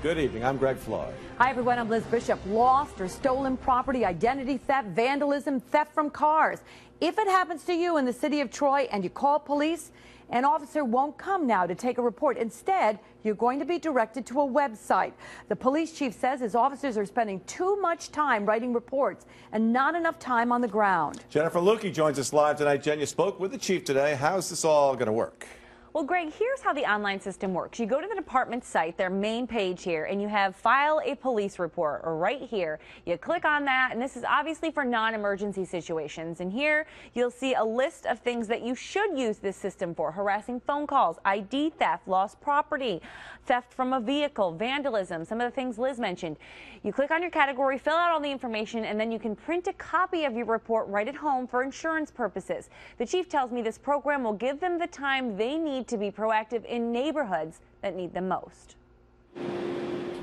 Good evening. I'm Greg Floyd. Hi, everyone. I'm Liz Bishop. Lost or stolen property, identity theft, vandalism, theft from cars. If it happens to you in the city of Troy and you call police, an officer won't come now to take a report. Instead, you're going to be directed to a website. The police chief says his officers are spending too much time writing reports and not enough time on the ground. Jennifer Lukey joins us live tonight. Jen, you spoke with the chief today. How's this all going to work? Well, Greg, here's how the online system works. You go to the department site, their main page here, and you have file a police report, or right here. You click on that, and this is obviously for non-emergency situations. And here you'll see a list of things that you should use this system for: harassing phone calls, ID theft, lost property, theft from a vehicle, vandalism, some of the things Liz mentioned. You click on your category, fill out all the information, and then you can print a copy of your report right at home for insurance purposes. The chief tells me this program will give them the time they need to be proactive in neighborhoods that need them most.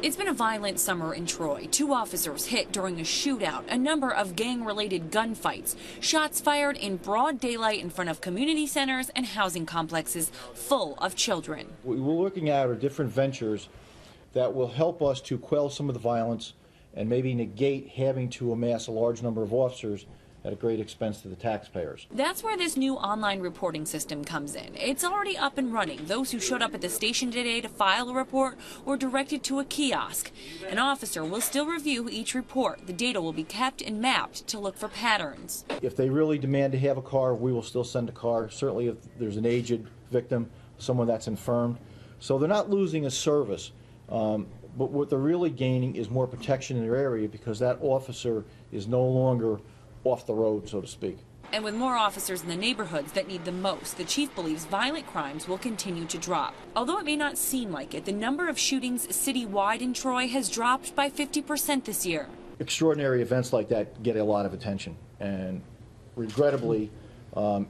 It's been a violent summer in Troy. 2 officers hit during a shootout, a number of gang-related gunfights, shots fired in broad daylight in front of community centers and housing complexes full of children. What we're looking at are different ventures that will help us to quell some of the violence and maybe negate having to amass a large number of officers at a great expense to the taxpayers. That's where this new online reporting system comes in. It's already up and running. Those who showed up at the station today to file a report were directed to a kiosk. An officer will still review each report. The data will be kept and mapped to look for patterns. If they really demand to have a car, we will still send a car. Certainly if there's an aged victim, someone that's infirmed. So they're not losing a service, but what they're really gaining is more protection in their area because that officer is no longer off the road, so to speak. And with more officers in the neighborhoods that need them most, the chief believes violent crimes will continue to drop. Although it may not seem like it, the number of shootings citywide in Troy has dropped by 50% this year. Extraordinary events like that get a lot of attention, and regrettably,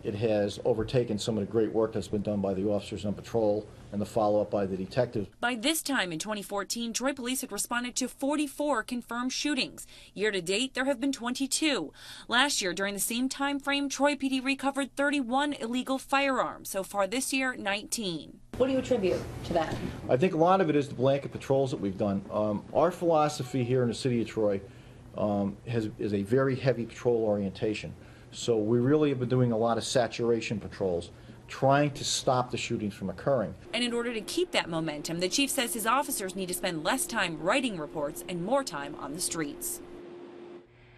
it has overtaken some of the great work that's been done by the officers on patrol and the follow-up by the detectives. By this time in 2014, Troy police had responded to 44 confirmed shootings. Year to date, there have been 22. Last year, during the same time frame, Troy PD recovered 31 illegal firearms. So far this year, 19. What do you attribute to that? I think a lot of it is the blanket patrols that we've done. Our philosophy here in the city of Troy is a very heavy patrol orientation. So we really have been doing a lot of saturation patrols, trying to stop the shootings from occurring. And in order to keep that momentum, the chief says his officers need to spend less time writing reports and more time on the streets.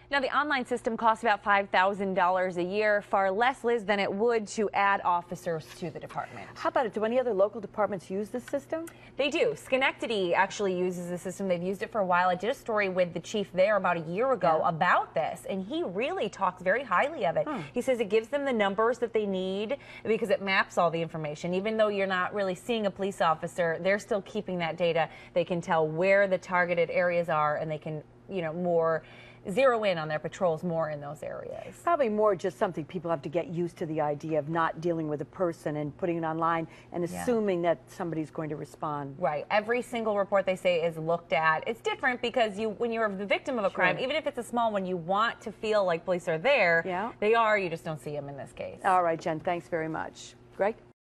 Now, the online system costs about $5,000 a year, far less, Liz, than it would to add officers to the department. How about it? Do any other local departments use this system? They do. Schenectady actually uses the system. They've used it for a while. I did a story with the chief there about a year ago about this, and he really talks very highly of it. He says it gives them the numbers that they need because it maps all the information. Even though you're not really seeing a police officer, they're still keeping that data. They can tell where the targeted areas are, and they can, more zero in on their patrols more in those areas. Probably more just something people have to get used to, the idea of not dealing with a person and putting it online and assuming that somebody's going to respond. Right. Every single report, they say, is looked at. It's different because when you're the victim of a crime, even if it's a small one, you want to feel like police are there. Yeah. They are. You just don't see them in this case. All right, Jen. Thanks very much. Greg?